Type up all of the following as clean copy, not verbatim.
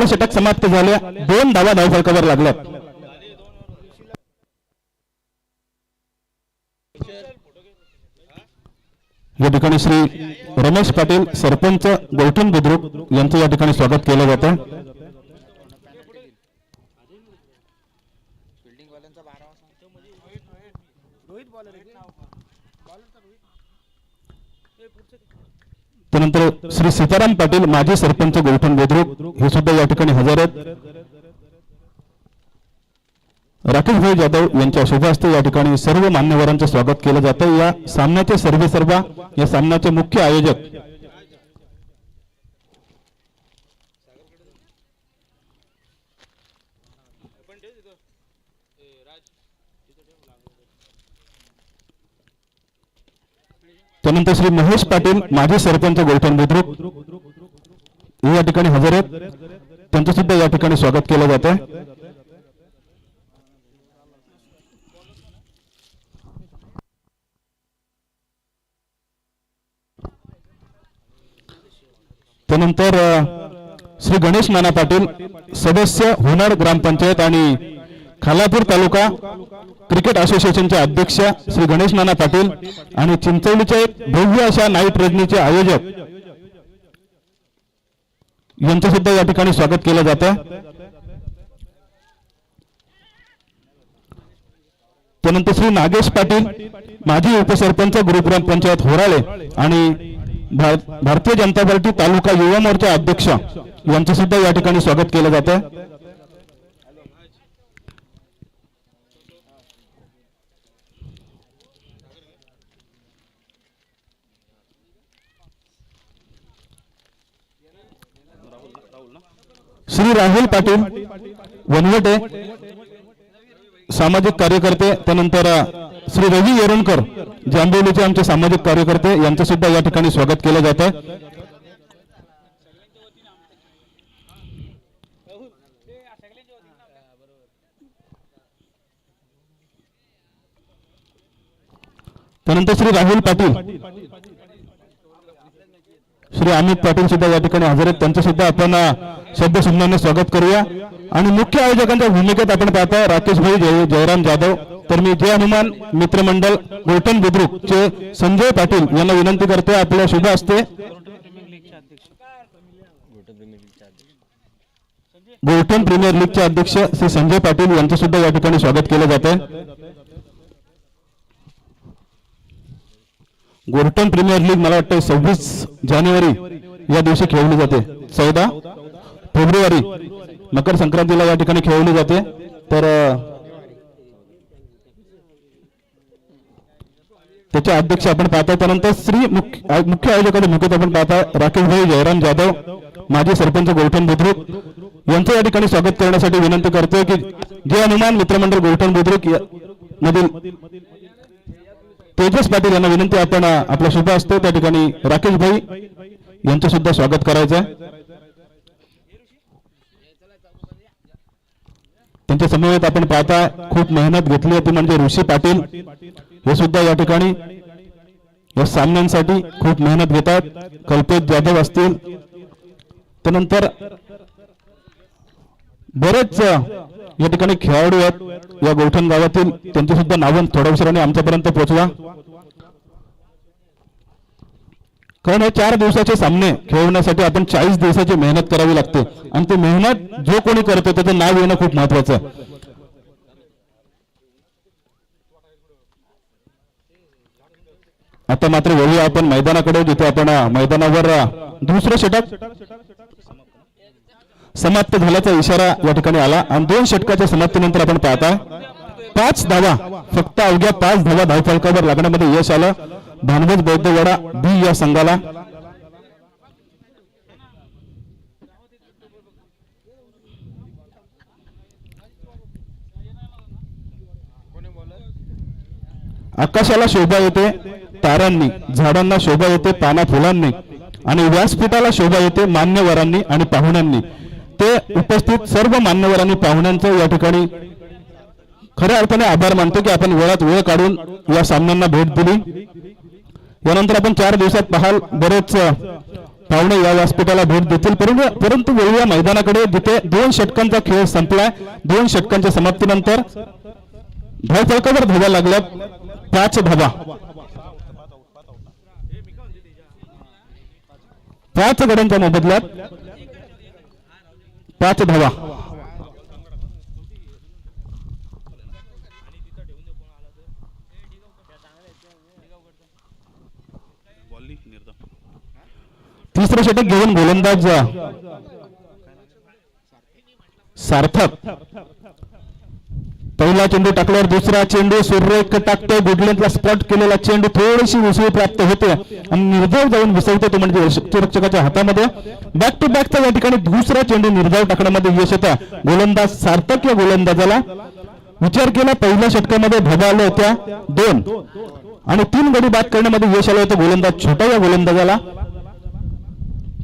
पहिलं षटक समाप्त झाले, 2 धावा धावफलकावर लागल्या. या ठिकाणी श्री रमेश पाटील सरपंच गौतम बुद्रुक यांचं या ठिकाणी स्वागत केलं जातं. त्यानंतर श्री सीताराम पाटील माजी सरपंच गौतम बुद्रुक हे सुद्धा या ठिकाणी हजर आहेत. राकेश भाई जाधव यांच्या शुभ हस्ते या ठिकाणी सर्व मान्यवरांचं स्वागत केलं जातं. या सामन्याचे सर्वेसर्वा, या सामन्याचे मुख्य आयोजक त्यानंतर श्री महेश पाटील माजी सरपंच गौतम बुद्रुक हे या ठिकाणी हजर आहेत. त्यांचं सुद्धा या ठिकाणी स्वागत केलं जातं. त्यानंतर श्री गणेश नाना पाटील सदस्य होणार ग्रामपंचायत आणि खालापूर तालुका क्रिकेट असोसिएशनचे अध्यक्ष श्री गणेश नाना पाटील आणि चिंचवलीचे एक भव्य अशा नाईट रजनीचे आयोजक यांचं सुद्धा या ठिकाणी स्वागत केलं जातं. त्यानंतर श्री नागेश पाटील माजी उपसरपंच गुरुग्राम पंचायत होराळे आणि भारतीय जनता पार्टी तालुका युवा मोर्चा अध्यक्ष यांचं सुद्धा या ठिकाणी स्वागत केलं जातं. श्री राहुल पाटील वनवटे सामाजिक कार्यकर्ते, त्यानंतर श्री रवी येरुणकर जांभोलीचे आमचे सामाजिक कार्यकर्ते यांचं सुद्धा या ठिकाणी स्वागत केलं जातं. त्यानंतर श्री राहुल पाटील, श्री अमित पाटील सुद्धा या ठिकाणी हजर आहेत. त्यांचं सुद्धा आपण शब्दसन्मानाने स्वागत करूया. आणि मुख्य आयोजकांच्या भूमिकेत आपण पाहता राकेश भाई जयराम जाधव. तर मी जय हनुमान मित्रमंडळ गौतम बुद्रुक चे संजय पाटील यांना विनंती करते आपल्या शुभ हस्ते गौतम प्रीमियर लीगचे अध्यक्ष श्री संजय पाटील यांचं सुद्धा या ठिकाणी स्वागत केलं जातं. गौतम प्रीमियर लीग मला वाटतं 26 जानेवारी या दिवशी खेळवली जाते. 14 फेब्रुवारी मकर संक्रांतीला या ठिकाणी खेळवली जाते. तर त्याचे अध्यक्ष आपण पाहता. त्यानंतर श्री मुख्य आयोजकांच्या भूमिकेत आपण पाहता राकेश भाई जयराम जाधव माजी सरपंच गौतम बुद्रुक यांचं या ठिकाणी स्वागत करण्यासाठी विनंती करतोय की जय हनुमान मित्रमंडळ गौतम बुद्रुक मधील तेजस पाटील यांना विनंती आपण आपला शुभ असतो त्या ठिकाणी राकेश भाई यांचं सुद्धा स्वागत करायचं आहे. त्यांच्या समवेत आपण पाहता खूप मेहनत घेतली होती म्हणजे ऋषी पाटील हे सुद्धा या ठिकाणी या सामन्यांसाठी खूप मेहनत घेतात. कल्पेश जाधव असतील, त्यानंतर बरेच या ठिकाणी खेळाडू आहेत या गौठण गावातील. त्यांची सुद्धा नावं थोड्या उशिराने आमच्यापर्यंत पोहोचवा, कारण हे 4 दिवसाचे सामने खेळवण्यासाठी आपण 40 दिवसाची मेहनत करावी लागते आणि ती मेहनत जो कोणी करतो त्याचं नाव येणं खूप महत्वाचं आहे. आता मात्र वळूया आपण मैदानाकडे, जिथे आपण मैदानावर दुसरं षटक समाप्त झाल्याचा इशारा या ठिकाणी आला आणि 2 षटकाच्या समाप्तीनंतर आपण पाहता 5 धावा, फक्त अवघ्या 5 धावा धावफलकावर लागण्यामध्ये यश आलं भानवत बौद्धवाडा बी या संघाला. आकाशाला शोभा येते तारांनी, झाडांना शोभा येते पाना फुलांनी आणि व्यासपीठाला शोभा येते मान्यवरांनी आणि पाहुण्यांनी. ते उपस्थित सर्व मान्यवरांनी पाहुण्यांचं या ठिकाणी खऱ्या अर्थाने आभार मानतो की आपण वेळात वेळ काढून या सामन्यांना भेट दिली. यानंतर आपण 4 दिवसात पाहाल बरेच पाहुणे या व्यासपीठाला भेट देतील, परंतु वळूया मैदानाकडे, जिथे 2 षटकांचा खेळ संपलाय. 2 षटकांच्या समाप्तीनंतर धावफलकावर धावा लागल्यात 5 धावा. 5 गड्यांच्या मोबदल्यात 5 धावा. तिसरं षटक घेऊन गोलंदाज सार्थक. पहिला चेंडू टाकल्यावर दुसरा चेंडू सुरेख टाकतो. गुडलेंथला स्पॉट केलेला चेंडू थोडीशी उसळी प्राप्त होते आणि निर्धाव जाऊन विसरतो, तो म्हणजे यष्टीरक्षकाच्या हातामध्ये. बॅक टू बॅकचा या ठिकाणी दुसरा चेंडू निर्धाव टाकण्यामध्ये यश येतं. गोलंदाज सार्थक या गोलंदाजाला विचार केला, पहिल्या षटकामध्ये धावा आल्या होत्या 2 आणि 3 गडी बाद करण्यामध्ये यश आलं होतं गोलंदाज छोटा या गोलंदाजाला.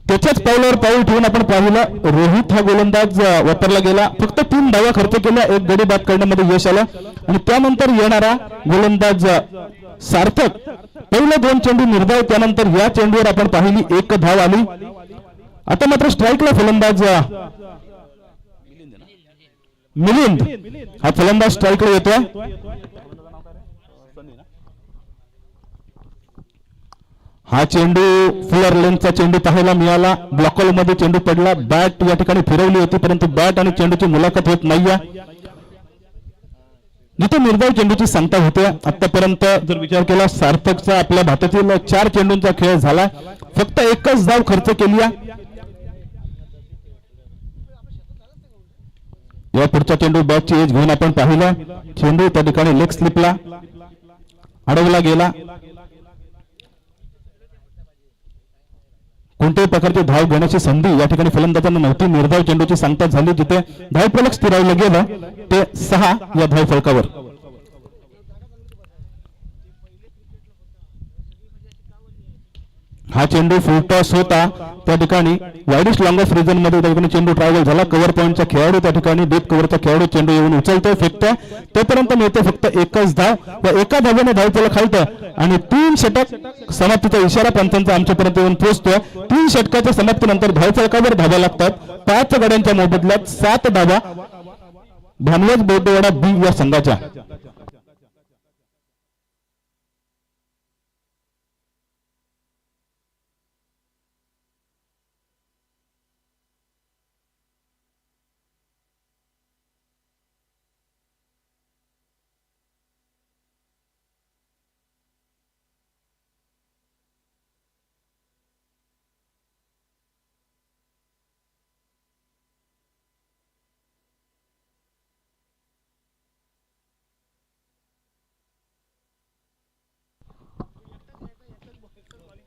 त्याच्याच पावलावर पाऊल ठेवून आपण पाहिलं, रोहित हा गोलंदाज वापरला गेला. फक्त 3 धावा खर्च केल्या, 1 गडी बाद करण्यामध्ये यश आलं. आणि त्यानंतर येणारा गोलंदाज सार्थक, पहिले 2 चेंडू निर्धाव, त्यानंतर या चेंडूवर आपण पाहिली 1 धाव आली. आता मात्र स्ट्राईकला फलंदाज मिलिंद हा फलंदाज स्ट्राईकला येतोय. हा चेंडू फुलर लेनचा चेंडू पाहायला मिळाला. ब्लॉकल मध्ये चेंडू पडला. बॅट या ठिकाणी फिरवली होती, परंतु बॅट आणि चेंडूची मुलाखत होत नाहीये. जिथे निर्धाव चेंडूची सांगता होते. आतापर्यंत जर विचार केला, सार्थकचा आपल्या भारतातील 4 चेंडूंचा खेळ झाला, फक्त 1च धाव खर्च केली. या पुढचा चेंडू बॅटची एज घेऊन आपण पाहिला. चेंडू त्या ठिकाणी लेग स्लिपला अडवला गेला. कोणत्याही प्रकारची धाव घेण्याची संधी या ठिकाणी फलंदाजांना नव्हती. निर्धाव चेंडूची सांगता झाली, जिथे धावफलक स्थिरावलं गेलं ते 6 या धावफलकावर. हा चेंडू फुल टॉस होता, त्या ठिकाणी वाईडिश लॉंग ऑफ रिजन मध्ये त्या ठिकाणी चेंडू ट्रॅव्हल झाला. कव्हर पॉईंटचा खेळाडू त्या ठिकाणी डीप कव्हरचा खेळाडू चेंडू येऊन उचलतोय, फेकतोय, तोपर्यंत मिळते फक्त 1च धाव व 1 धावेने धावफलक खालतं आणि 3 षटक समाप्तीचा इशारा पंचांचा आमच्यापर्यंत येऊन पोहोचतोय. 3 षटकाच्या समाप्तीनंतर धावफलकावर धावा लागतात. 5 गड्यांच्या मोबदल्यात 7 धावा भानवड बौद्धवाडा बी या संघाच्या.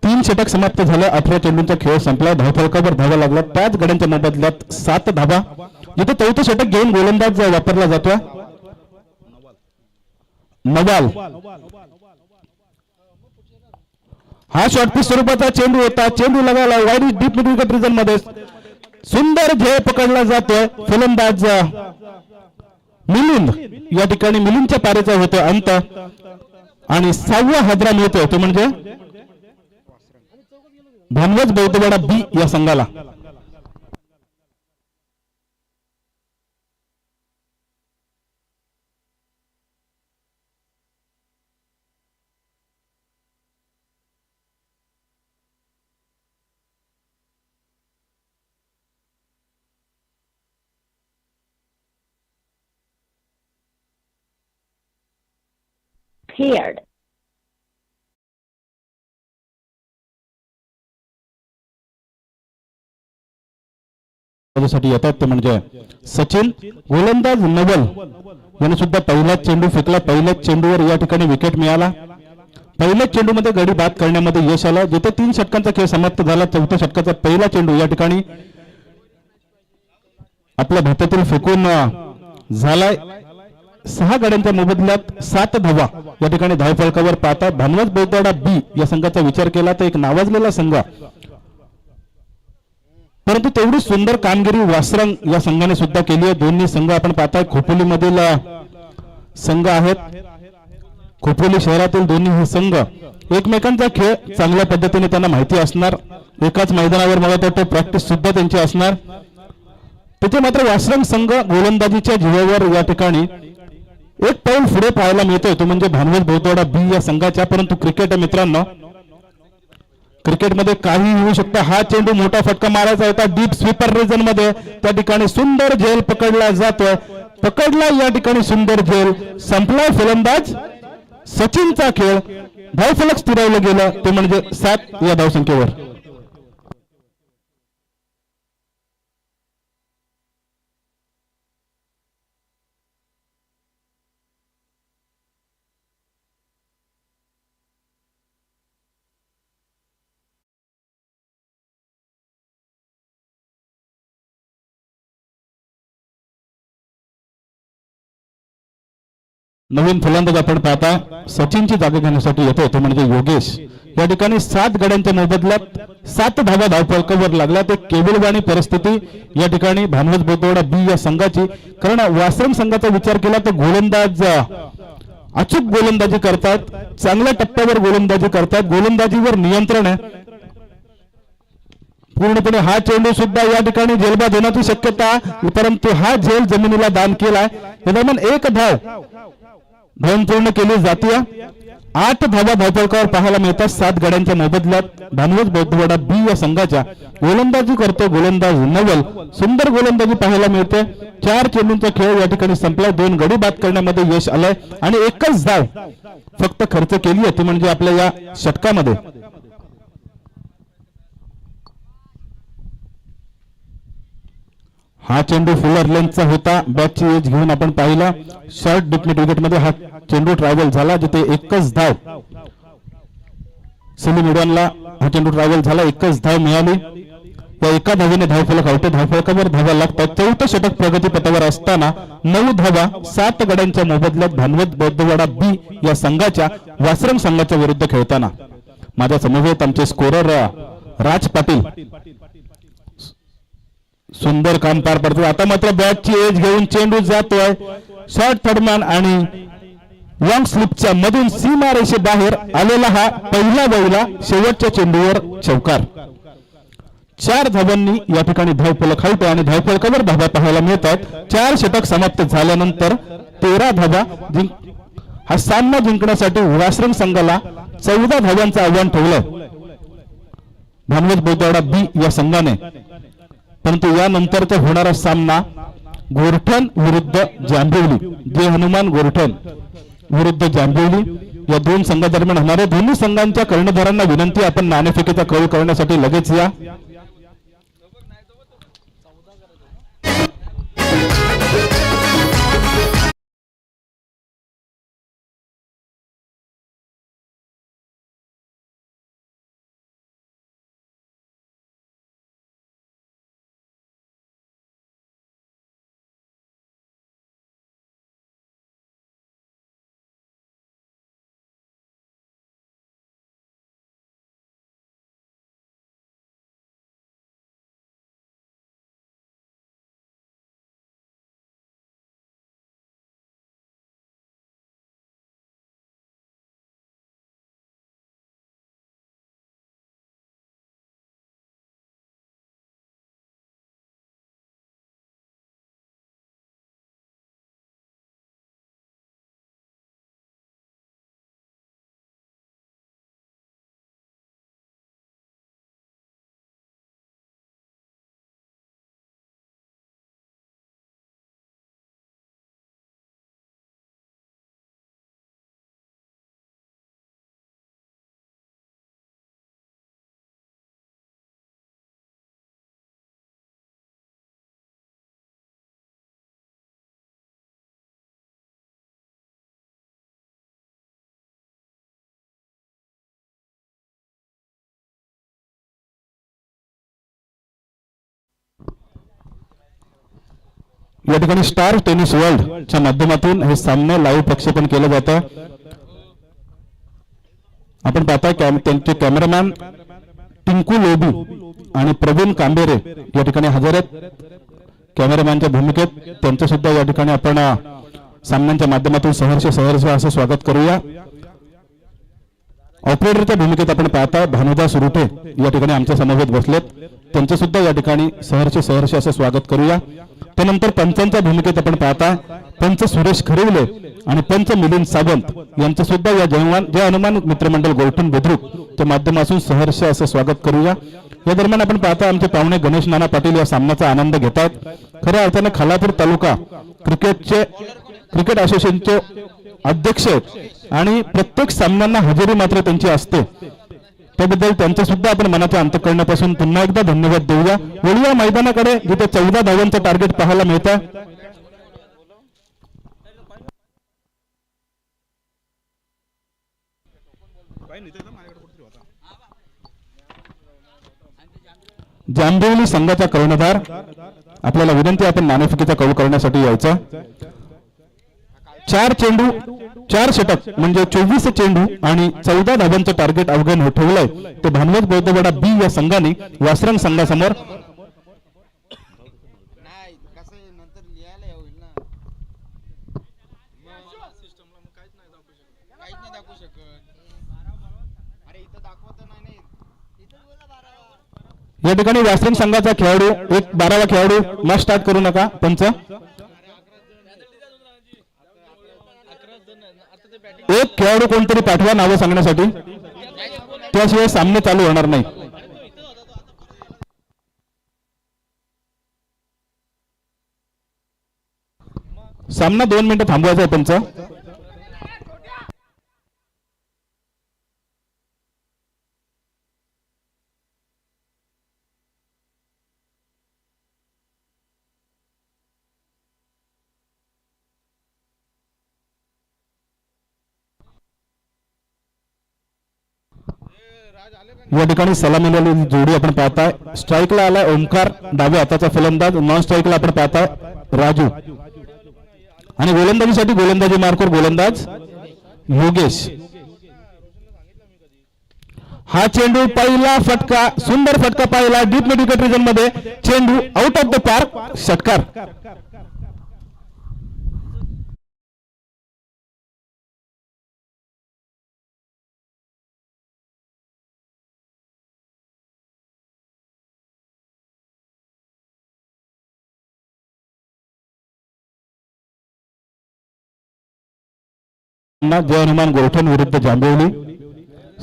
3 षटक समाप्त झालं. 18 चेंडूंचा खेळ संपला. धावफलकावर धावा लागला. 5 गड्यांच्या मोबदल्यात 7 धावा. जिथे 4थं षटक घेऊन गोलंदाज वापरला जातोय नवाल. हा शॉर्टपिच स्वरूपाचा चेंडू होता. चेंडू लगावला वाईड डीप मिडल रिजन मध्ये. सुंदर ध्येय पकडला जातोय. फलंदाज मिलिंद या ठिकाणी मिलिंदच्या पारेचा होतो अंत आणि 6वा हादरा मिळतोय, तो म्हणजे भानवड बौद्धवाडा बी या संघाला. Paired. साठी येतात ते म्हणजे सचिन. गोलंदाज नवल याने सुद्धा पहिलाच चेंडू फेकला. पहिल्याच चेंडूवर या ठिकाणी विकेट मिळाला. पहिल्याच चेंडूमध्ये गडी बाद करण्यामध्ये यश आलं. जिथे 3 षटकांचा खेळ समाप्त झाला, 4थ्या षटकाचा पहिला चेंडू या ठिकाणी आपल्या भारतातील फेकून झालाय. 6 गड्यांच्या मोबदल्यात 7 धावा या ठिकाणी धावफलकावर पाहता. भानवड बौद्धवाडा बी या संघाचा विचार केला तर एक नावाजलेला संघ, परंतु तेवढी सुंदर कामगिरी वासरंग या संघाने सुद्धा केली आहे. दोन्ही संघ आपण पाहताय खोपोली मधील संघ आहेत. खोपोली शहरातील दोन्ही हे संघ एकमेकांचा खेळ चांगल्या पद्धतीने त्यांना माहिती असणार. एकाच मैदानावर मला वाटतं प्रॅक्टिस सुद्धा त्यांची असणार. तिथे मात्र वासरंग संघ गोलंदाजीच्या जीवावर या ठिकाणी एक पाऊल पुढे पाहायला मिळतोय, तो म्हणजे भानवड बोतवाडा बी या संघाच्या. परंतु क्रिकेट मित्रांनो, क्रिकेटमध्ये काही होऊ शकतं. हा चेंडू मोठा फटका मारायचा होता डीप स्वीपर रिजन मध्ये, त्या ठिकाणी सुंदर झेल पकडला जातोय. पकडला या ठिकाणी सुंदर झेल. संपला फलंदाज सचिनचा खेळ. धावफलक स्थिरावलं गेलं, ते म्हणजे 7 या धावसंख्येवर. नवीन फलंदाज आपण पाहता सचिनची जागा घेण्यासाठी येतो, तो म्हणजे योगेश. या ठिकाणी 7 गड्यांच्या मोबदल्यात 7 धावा धावफलकावर लागल्या. ते केविलवाणी परिस्थिती या ठिकाणी भानवड बोतवाडा बी या संघाची. कारण वासरंग संघाचा विचार केला तर गोलंदाज अचूक गोलंदाजी करतात, चांगल्या टप्प्यावर गोलंदाजी करतात, गोलंदाजीवर नियंत्रण आहे पूर्णपणे. हा चेंडू सुद्धा या ठिकाणी झेलबाद होण्याची शक्यता, परंतु हा झेल जमिनीला दान केलाय. या दरम्यान 1 धाव पूर्ण केली जाते. 8 धावा धावफलकावर पाहायला मिळतात 7 गड्यांच्या मोबदल्यात. भानवड बोतवाडा बी या संघाच्या गोलंदाजी करतो गोलंदाज नवल. सुंदर गोलंदाजी पाहायला मिळते. 4 चेंडूंचा खेळ या ठिकाणी संपला. 2 गडी बाद करण्यामध्ये यश आलंय आणि एकच धाव फक्त खर्च केली होती, म्हणजे आपल्या या षटकामध्ये. हा चेंडू फुलर लेंथचा होता. बॅटची एज घेऊन आपण पाहिला. शॉर्ट डिफनेट विकेटमध्ये हा चेंडू ट्रॅव्हल झाला, जिथे एकच धाव सलीम उडानला हा चेंडू ट्रॅव्हल झाला. एकच धाव मिळाली. त्या एका धावेने धावफलक आउट. धावफलकावर धावा लागतात. 4थं षटक प्रगतीपथावर असताना 9 धावा 7 गड्यांच्या मोबदल्यात भानवड बोतवाडा बी या संघाच्या वासरंग संघाच्या विरुद्ध खेळताना. माझ्या समवेत आमचे स्कोरर राज पाटील सुंदर काम पार पडतो. आता मात्र बॅटची एज घेऊन चेंडू जातोय शॉर्ट थर्डमॅन आणि लॉंग स्लिपच्या मधून सीमा रेषे बाहेर आलेला हा पहिला बळीला शेवटच्या चेंडूवर चौकार. 4 धावांनी या ठिकाणी धावफलक हलतो आणि धावफलकावर धावा पाहायला मिळतात. 4 षटक समाप्त झाल्यानंतर 13 धावा हा सामना जिंकण्यासाठी वासरंग संघाला 14 धावांचं आव्हान ठेवलं भानवड बोतवाडा बी या संघाने. परंतु यानंतरचा होणारा सामना गोरठण विरुद्ध जांभिवली, जय हनुमान गोरठण विरुद्ध जांभिवली या 2 संघादरम्यान होणारे. दोन्ही संघांच्या कर्णधारांना विनंती, आपण नाणेफेकीचा कौल करण्यासाठी लगेच या. या ठिकाणी स्टार टेनिस वर्ल्ड च्या माध्यमातून हे सामने लाईव्ह प्रक्षेपण केलं जातं. आपण पाहता त्यांचे कॅमेरामॅन टिंकू लोबी आणि प्रवीण कांबेरे या ठिकाणी हजर आहेत कॅमेरामॅनच्या भूमिकेत. त्यांचं सुद्धा या ठिकाणी आपण सामन्यांच्या माध्यमातून सहर्ष असं स्वागत करूया. ऑपरेटरच्या भूमिकेत आपण पाहता भानुदा सुरुटे या ठिकाणी आमच्या समवेत बसलेत, त्यांचं सुद्धा या ठिकाणी सहर्ष असं स्वागत करूया. त्यानंतर पंचांच्या भूमिकेत आपण पाहता पंच सुरेश खरिवले आणि पंच मिलिंद सावंत यांचं सुद्धा या जय हनुमान मित्रमंडळ गोरठण बुद्रुक च्या माध्यमातून सहर्ष असं स्वागत करूया. या दरम्यान आपण पाहता आमचे पाहुणे गणेश नाना पाटील या सामन्याचा आनंद घेत आहेत. खऱ्या अर्थाने खालापूर तालुका क्रिकेट असोसिएशनचे अध्यक्ष आहेत आणि प्रत्येक सामन्यांना हजेरी मात्र त्यांची असते, त्याबद्दल त्यांचं सुद्धा आपण मनाच्या अंतःकरणापासून पुन्हा एकदा धन्यवाद देऊया. वळूया मैदानाकडे जिथे 14 धावांचं टार्गेट पाहायला मिळतं. जांभिवली संघाचा कर्णधार आपल्याला विनंती आपण नाणेफेकीचा कौल करण्यासाठी यायचा. 4 चेंडू 4 षटक म्हणजे 24 चेंडू आणि 14 धावांचं टार्गेट अवघ्याने ठेवलंय ते भानवत बौद्धवाडा बी या संघाने वासरंग संघासमोर. या ठिकाणी वासरंग संघाचा खेळाडू 12वा खेळाडू मॅच स्टार्ट करू नका पंच. एक खेळाडू कोणतरी पाठवा नावं सांगण्यासाठी, त्याशिवाय सामने चालू होणार नाही. सामना 2 मिनिटं थांबवायचा आहे पंच. या ठिकाणी सलामीला जोडी आपण पाहताय. स्ट्राईकला आलाय ओमकार डाव्या हाताचा फलंदाज, नॉन स्ट्राईकला आपण पाहताय राजू आणि गोलंदाजीसाठी गोलंदाजी मार्कर गोलंदाज योगेश. हा चेंडू पहिला फटका, सुंदर फटका पाहिला डीप मिड विकेट रिजन मध्ये, चेंडू आउट ऑफ द पार्क, षटकार. जय हनुमान गोरठण विरुद्ध जांभिवली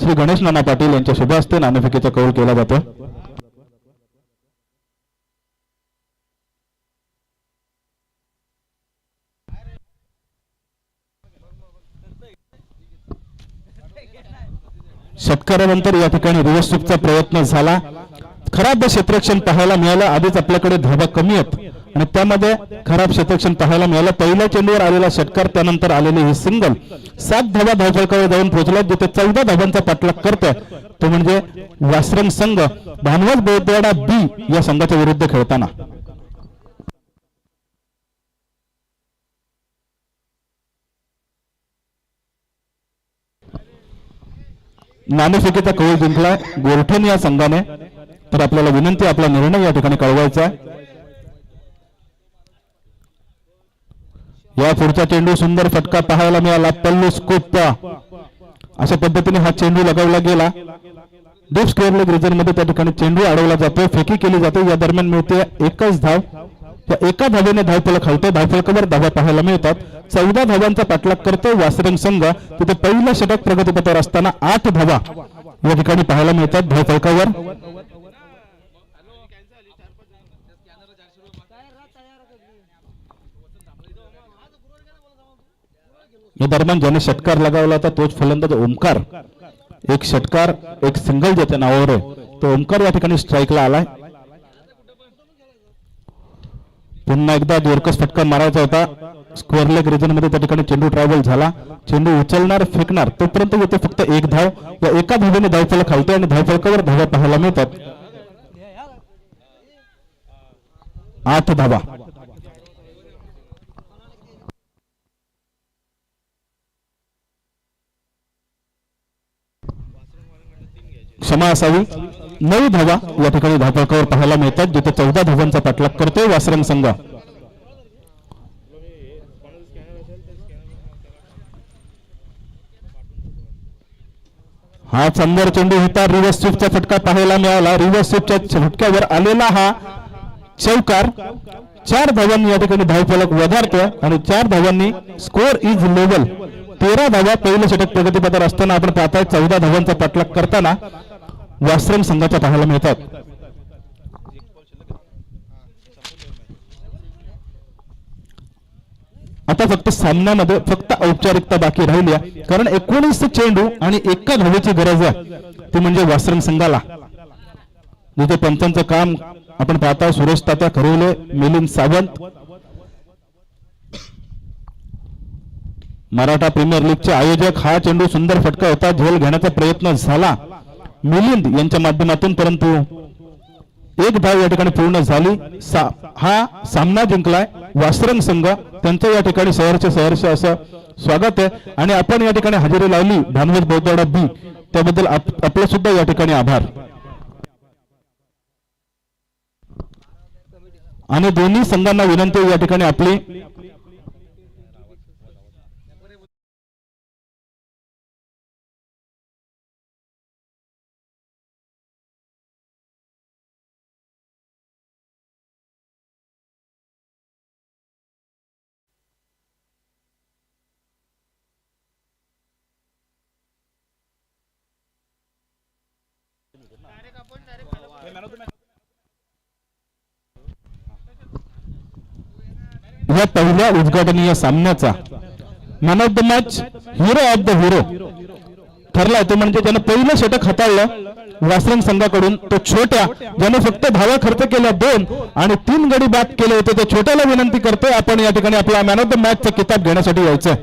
श्री गणेश नाना पाटील यांच्या शुभ हस्ते नाणेफेकीचा कौल केला जातो. षटकारानंतर या ठिकाणी रिव्हर्स स्वीपचा प्रयत्न झाला, खराब क्षेत्ररक्षण पाहायला मिळालं. आधीच आपल्याकडे धाबा कमी आहेत आणि त्यामध्ये खराब क्षेत्ररक्षण पाहायला मिळालं. पहिल्या चेंडूवर आलेला षटकार, त्यानंतर आलेले हे सिंगल 7 धावा धावफलकावर जाऊन पोहोचला, जिथे 14 धावांचा पाठलाग करतोय तो म्हणजे वासरंग संघ भानवत बौद्धवाडा बी या संघाच्या विरुद्ध खेळताना. नाणेफेकीचा कौल जिंकलाय गोरठण या संघाने. तर आपल्याला विनंती, आपला निर्णय या ठिकाणी कळवायचा आहे. या पुढचा चेंडू सुंदर फटका पाहायला मिळाला, पल्लू स्कोप अशा पद्धतीने हा चेंडू लगावला गेला. डीप स्क्वेअर लेग रिजन मध्ये त्या ठिकाणी चेंडू अडवला जातो, फेकी केली जाते. या दरम्यान मिळते एकच धाव. त्या एका धावेने धावफलक हलतो, धावफलकावर धावा पाहायला मिळतात. 14 धावांचा पाठलाग करतो वासरंग संघ. तिथे पहिलं षटक प्रगतीपथावर असताना 8 धावा या ठिकाणी पाहायला मिळतात धावफलकावर. या दरम्यान ज्याने षटकार लगावला होता तोच फलंदाज ओमकार. एक षटकार एक सिंगल ज्याच्या नावावर आहे तो ओमकार या ठिकाणी स्ट्राईकला आलाय. पुन्हा एकदा जोरकस फटका मारायचा होता स्क्वेअर लेग रिजन मध्ये. त्या ठिकाणी चेंडू ट्रॅव्हल झाला, चेंडू उचलणार फेकणार तोपर्यंत येते फक्त 1 धाव. या एका धावेने धावफलक हलते आणि धावफलकावर धावा पाहायला मिळतात 8 धावा. क्षमा असावी, 9 धावा या ठिकाणी धावफलकावर पाहायला मिळतात, जिथे 14 धावांचा पाठलाग करतोय वासरंग संघ. हा सुंदर चेंडू होता. रिव्हर्स स्वीपचा फटका पाहायला मिळाला. रिव्हर्स स्वीपच्या फटक्यावर आलेला हा चौकार. 4 धावांनी या ठिकाणी धावफलक वधारतोय आणि 4 धावांनी स्कोर इज लेवल. 13 धावा पहिलं षटक प्रगतीपथावर असताना आपण पाहताय 14 धावांचा पाठलाग करताना वासरम संघाचा पाहायला मिळतात. आता फक्त सामन्यामध्ये फक्त औपचारिकता बाकी राहिली आहे, कारण 19 चेंडू आणि एका धावेची गरज आहे, ती म्हणजे वासरम संघाला. जिथे पंचांचं काम आपण पाहता सुरेश तात्या खरवले, मिलिंद सावंत. मराठा प्रीमियर लीगचे आयोजक. हा चेंडू सुंदर फटका होता. झेल घेण्याचा प्रयत्न झाला मिलिंद यांच्या माध्यमातून, परंतु एक धाव या ठिकाणी पूर्ण झाली. हा सामना जिंकलाय वासरंग संघ. त्यांचं या ठिकाणी सहर्ष असं स्वागत आहे आणि आपण या ठिकाणी हजेरी लावली भानवत बौद्धवाडा बी, त्याबद्दल आपलं सुद्धा या ठिकाणी आभार. आणि दोन्ही संघांना विनंती या ठिकाणी आपली या पहिल्या उद्घाटनीय सामन्याचा man of the match, hero of the hero ठरलाय तो म्हणजे ज्यानं पहिलं षटक हाताळलं वासरंग संघाकडून, तो छोट्या, ज्याने फक्त धावा खर्च केल्या 2 आणि 3 गडी बाद केले होते, त्या छोट्याला विनंती करतोय आपण या ठिकाणी आपला मॅन ऑफ द मॅचचा किताब घेण्यासाठी यायचं.